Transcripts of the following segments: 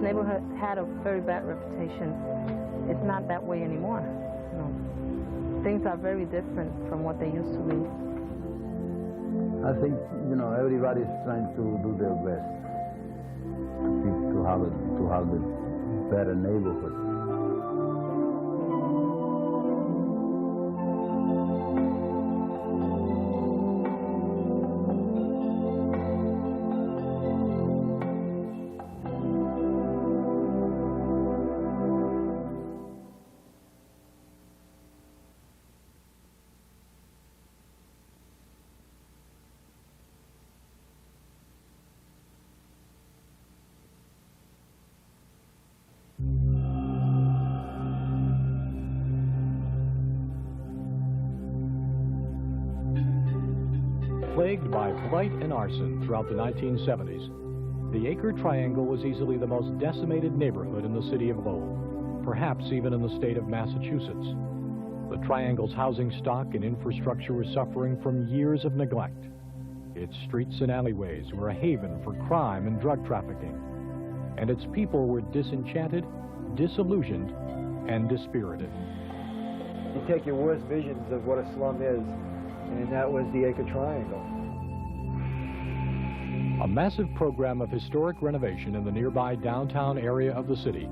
neighborhood had a very bad reputation. It's not that way anymore. No. Things are very different from what they used to be. I think, everybody's trying to do their best to have a better neighborhood. Plagued by blight and arson throughout the 1970s, the Acre Triangle was easily the most decimated neighborhood in the city of Lowell, perhaps even in the state of Massachusetts. The Triangle's housing stock and infrastructure were suffering from years of neglect. Its streets and alleyways were a haven for crime and drug trafficking, and its people were disenchanted, disillusioned, and dispirited. You take your worst visions of what a slum is, and that was the Acre Triangle. A massive program of historic renovation in the nearby downtown area of the city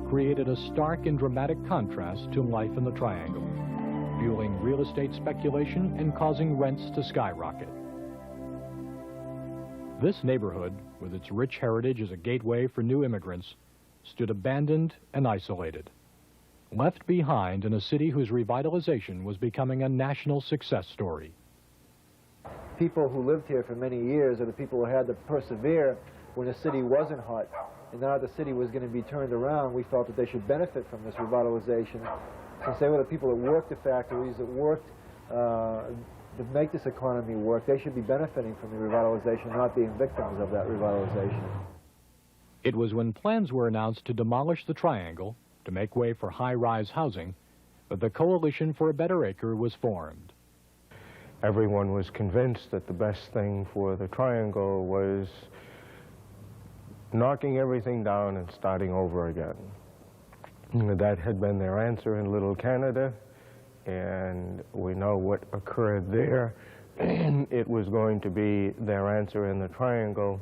created a stark and dramatic contrast to life in the Triangle, fueling real estate speculation and causing rents to skyrocket. This neighborhood, with its rich heritage as a gateway for new immigrants, stood abandoned and isolated, left behind in a city whose revitalization was becoming a national success story. People who lived here for many years are the people who had to persevere when the city wasn't hot. And now the city was going to be turned around, we felt that they should benefit from this revitalization. Since they were the people that worked the factories, that worked to make this economy work, they should be benefiting from the revitalization, not being victims of that revitalization. It was when plans were announced to demolish the Triangle to make way for high-rise housing that the Coalition for a Better Acre was formed. Everyone was convinced that the best thing for the Triangle was knocking everything down and starting over again. That had been their answer in Little Canada, and we know what occurred there. It was going to be their answer in the Triangle,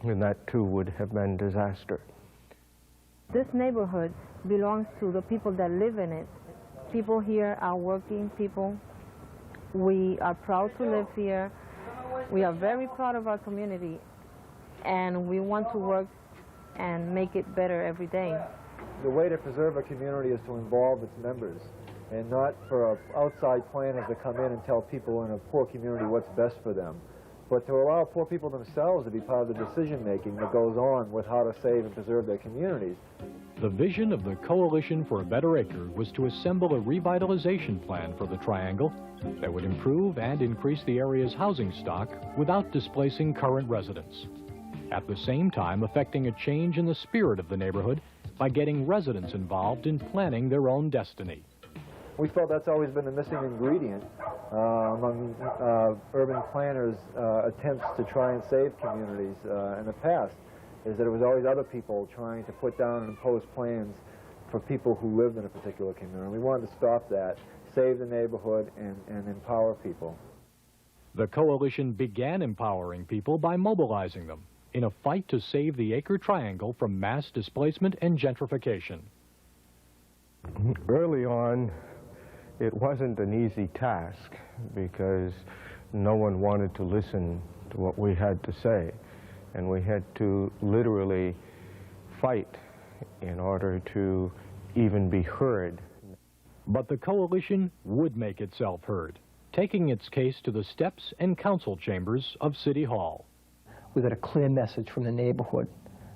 and that too would have been disaster. This neighborhood belongs to the people that live in it. People here are working people. We are proud to live here. We are very proud of our community, and we want to work and make it better every day. The way to preserve a community is to involve its members, and not for outside planners to come in and tell people in a poor community what's best for them, but to allow poor people themselves to be part of the decision-making that goes on with how to save and preserve their communities. The vision of the Coalition for a Better Acre was to assemble a revitalization plan for the Triangle that would improve and increase the area's housing stock without displacing current residents, at the same time affecting a change in the spirit of the neighborhood by getting residents involved in planning their own destiny. We felt that's always been the missing ingredient among urban planners' attempts to try and save communities in the past, is that it was always other people trying to put down and impose plans for people who lived in a particular community. We wanted to stop that, save the neighborhood, and empower people. The Coalition began empowering people by mobilizing them in a fight to save the Acre Triangle from mass displacement and gentrification. Early on, it wasn't an easy task because no one wanted to listen to what we had to say, and we had to literally fight in order to even be heard. But the Coalition would make itself heard, taking its case to the steps and council chambers of City Hall. We got a clear message from the neighborhood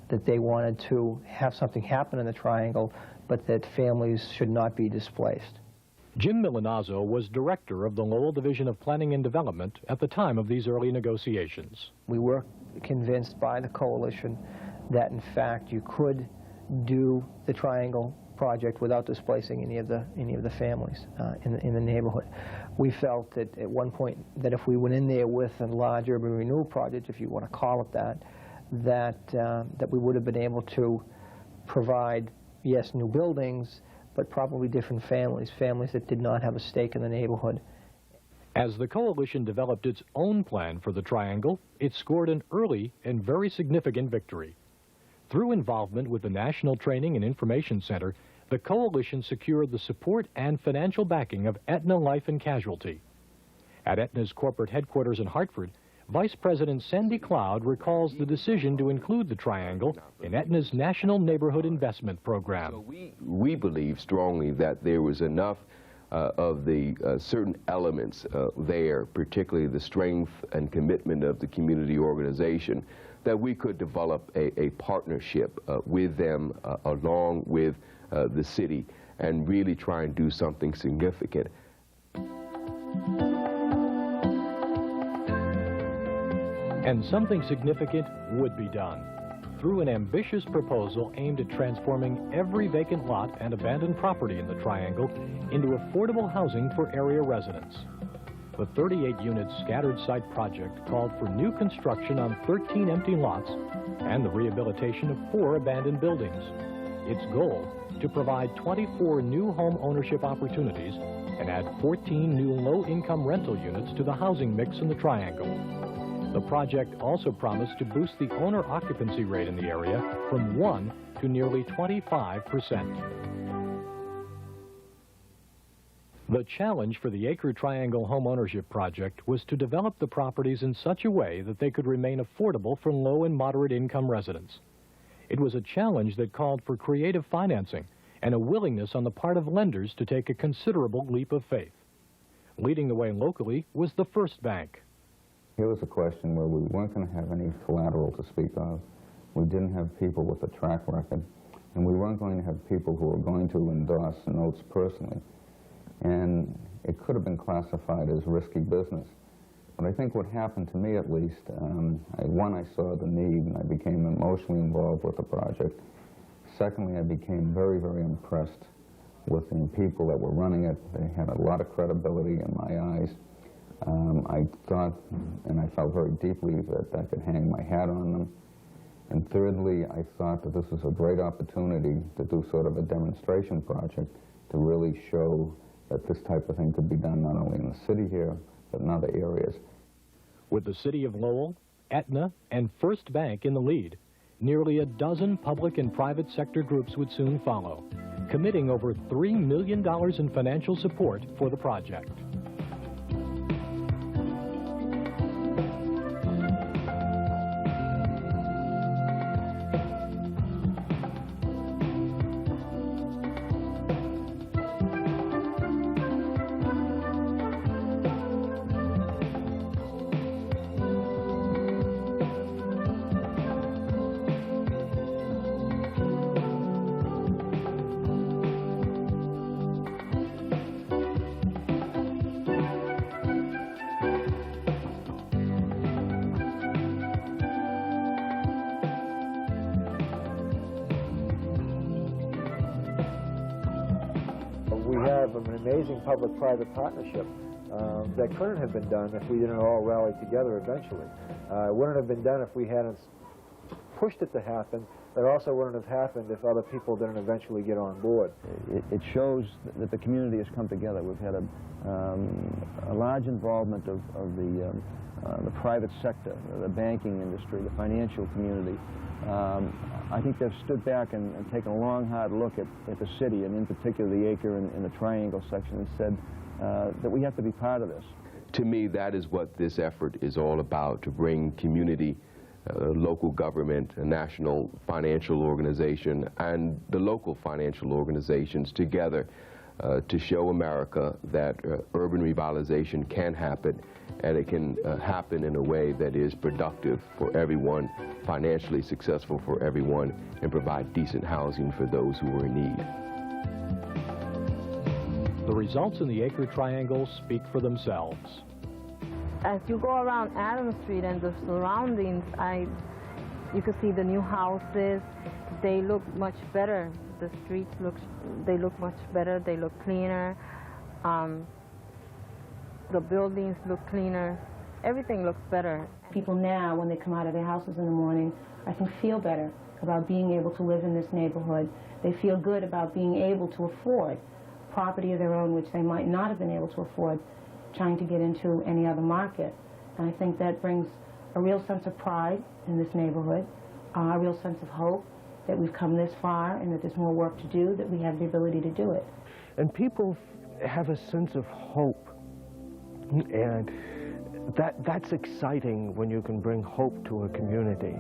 that they wanted to have something happen in the Triangle, but that families should not be displaced. Jim Milanazzo was director of the Lowell Division of Planning and Development at the time of these early negotiations. We were convinced by the Coalition that, in fact, you could do the Triangle project without displacing any of the families in the neighborhood. We felt that at one point that if we went in there with a large urban renewal project, if you want to call it that, that we would have been able to provide, yes, new buildings, but probably different families that did not have a stake in the neighborhood. As the coalition developed its own plan for the triangle, it scored an early and very significant victory. Through involvement with the National Training and Information Center, the coalition secured the support and financial backing of Aetna Life and Casualty. At Aetna's corporate headquarters in Hartford, Vice President Sandy Cloud recalls the decision to include the triangle in Aetna's National Neighborhood Investment Program. So we believe strongly that there was enough of the certain elements there, particularly the strength and commitment of the community organization, that we could develop a partnership with them along with the city and really try and do something significant. And something significant would be done through an ambitious proposal aimed at transforming every vacant lot and abandoned property in the triangle into affordable housing for area residents. The 38-unit scattered site project called for new construction on 13 empty lots and the rehabilitation of 4 abandoned buildings. Its goal, to provide 24 new home ownership opportunities and add 14 new low-income rental units to the housing mix in the triangle. The project also promised to boost the owner occupancy rate in the area from 1 to nearly 25%. The challenge for the Acre Triangle Home Ownership Project was to develop the properties in such a way that they could remain affordable for low and moderate income residents. It was a challenge that called for creative financing and a willingness on the part of lenders to take a considerable leap of faith. Leading the way locally was the First Bank. Here was a question where we weren't going to have any collateral to speak of. We didn't have people with a track record, and we weren't going to have people who were going to endorse notes personally. And it could have been classified as risky business. But I think what happened to me, at least, one, I saw the need, and I became emotionally involved with the project. Secondly, I became very, very impressed with the people that were running it. They had a lot of credibility in my eyes. I thought, and I felt very deeply that I could hang my hat on them. And thirdly, I thought that this was a great opportunity to do sort of a demonstration project to really show that this type of thing could be done not only in the city here, but in other areas. With the city of Lowell, Aetna, and First Bank in the lead, nearly a dozen public and private sector groups would soon follow, committing over $3 million in financial support for the project. An amazing public-private partnership that couldn't have been done if we didn't all rally together eventually. It wouldn't have been done if we hadn't pushed it to happen. It also wouldn't have happened if other people didn't eventually get on board. It shows that the community has come together. We've had a large involvement of the private sector, the banking industry, the financial community. I think they've stood back and taken a long, hard look at the city, and in particular the Acre and the Triangle section, and said that we have to be part of this. To me, that is what this effort is all about, to bring community, local government, a national financial organization, and the local financial organizations together to show America that urban revitalization can happen, and it can happen in a way that is productive for everyone, financially successful for everyone, and provide decent housing for those who are in need. The results in the Acre Triangle speak for themselves. As you go around Adams Street and the surroundings, you can see the new houses. They look much better. The streets look much better. They look cleaner. The buildings look cleaner. everything looks better. People now, when they come out of their houses in the morning, I think feel better about being able to live in this neighborhood. They feel good about being able to afford property of their own, which they might not have been able to afford trying to get into any other market. And I think that brings a real sense of pride in this neighborhood, a real sense of hope that we've come this far and that there's more work to do, that we have the ability to do it. And people have a sense of hope, and that's exciting when you can bring hope to a community.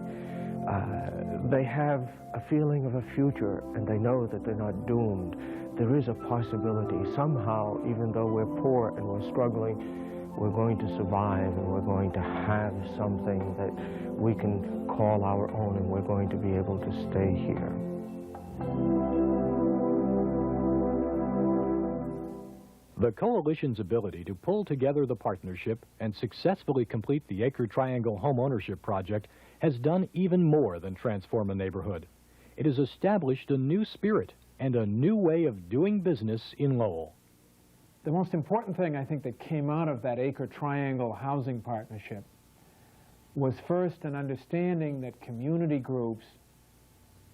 They have a feeling of a future, and they know that they're not doomed. There is a possibility. Somehow, even though we're poor and we're struggling, we're going to survive, and we're going to have something that we can call our own, and we're going to be able to stay here. The Coalition's ability to pull together the partnership and successfully complete the Acre Triangle home ownership project has done even more than transform a neighborhood. It has established a new spirit and a new way of doing business in Lowell. The most important thing, I think, that came out of that Acre Triangle housing partnership was first an understanding that community groups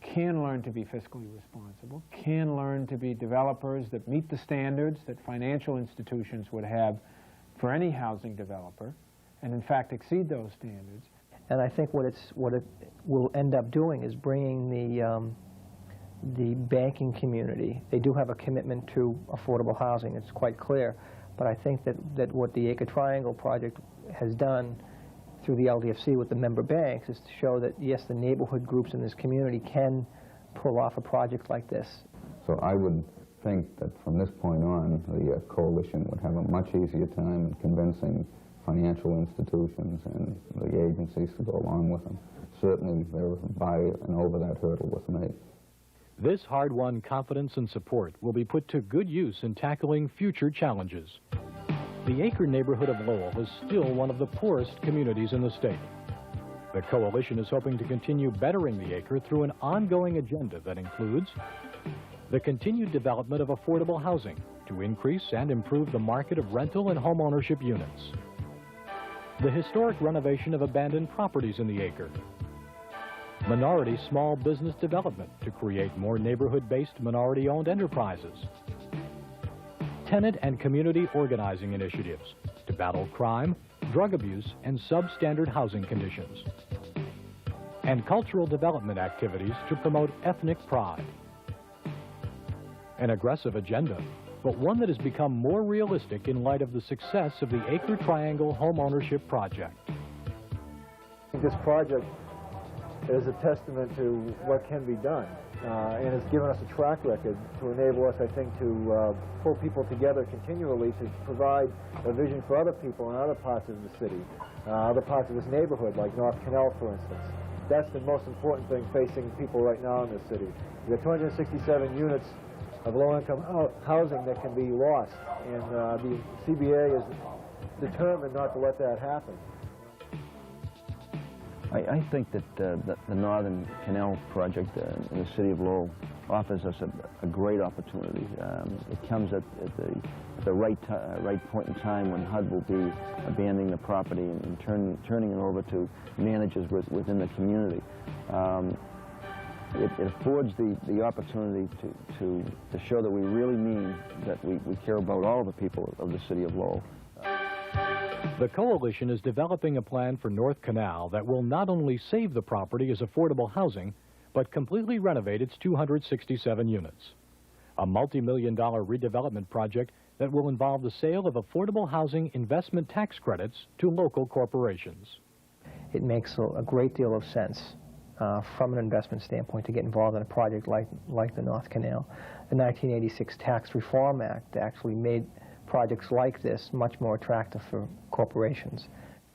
can learn to be fiscally responsible, can learn to be developers that meet the standards that financial institutions would have for any housing developer, and in fact exceed those standards. And I think what it will end up doing is bringing the banking community. They do have a commitment to affordable housing, it's quite clear, but I think that what the Acre Triangle project has done through the LDFC with the member banks is to show that, yes, the neighborhood groups in this community can pull off a project like this. So I would think that from this point on, the coalition would have a much easier time in convincing financial institutions and the agencies to go along with them. Certainly, by and over that hurdle was made. This hard-won confidence and support will be put to good use in tackling future challenges. The Acre neighborhood of Lowell is still one of the poorest communities in the state. The Coalition is hoping to continue bettering the Acre through an ongoing agenda that includes the continued development of affordable housing to increase and improve the market of rental and home ownership units, the historic renovation of abandoned properties in the Acre, minority small business development to create more neighborhood-based minority-owned enterprises, tenant and community organizing initiatives to battle crime, drug abuse, and substandard housing conditions, and cultural development activities to promote ethnic pride. An aggressive agenda, but one that has become more realistic in light of the success of the Acre Triangle home ownership project. This project is a testament to what can be done, and has given us a track record to enable us, I think, to pull people together continually to provide a vision for other people in other parts of the city, other parts of this neighborhood, like North Canal, for instance. That's the most important thing facing people right now in this city. We have 267 units of low-income housing that can be lost, and the CBA is determined not to let that happen. I think that the Northern Canal project in the city of Lowell offers us a great opportunity. It comes at the right point in time when HUD will be abandoning the property and turning it over to managers within the community. It affords the opportunity to show that we really mean that we care about all the people of the city of Lowell. The Coalition is developing a plan for North Canal that will not only save the property as affordable housing, but completely renovate its 267 units. A multi-million-dollar redevelopment project that will involve the sale of affordable housing investment tax credits to local corporations. It makes a great deal of sense from an investment standpoint to get involved in a project like the North Canal. The 1986 Tax Reform Act actually made projects like this much more attractive for corporations.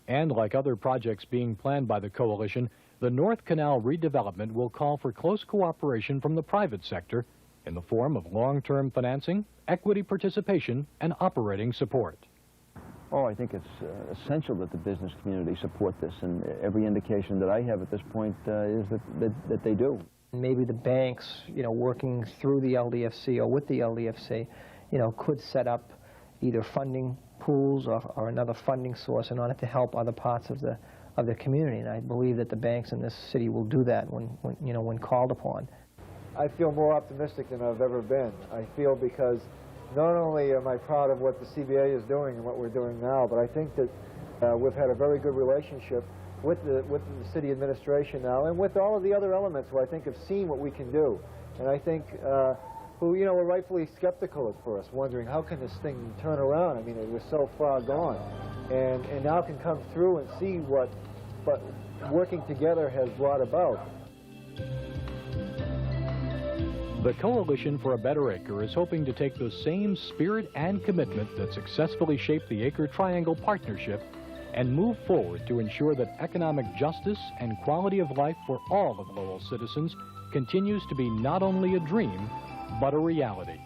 And like other projects being planned by the Coalition, the North Canal redevelopment will call for close cooperation from the private sector in the form of long-term financing, equity participation, and operating support. Oh, I think it's essential that the business community support this, and every indication that I have at this point is that they do. Maybe the banks, working through the LDFC or with the LDFC, could set up either funding pools or another funding source in order to help other parts of the community. And I believe that the banks in this city will do that when called upon. I feel more optimistic than I've ever been. I feel because not only am I proud of what the CBA is doing and what we're doing now, but I think that we've had a very good relationship with the city administration now and with all of the other elements who I think have seen what we can do. And I think who, were rightfully skeptical at first, wondering how can this thing turn around? I mean, it was so far gone. And now can come through and see what working together has brought about. The Coalition for a Better Acre is hoping to take the same spirit and commitment that successfully shaped the Acre Triangle Partnership and move forward to ensure that economic justice and quality of life for all of Lowell's citizens continues to be not only a dream, but a reality.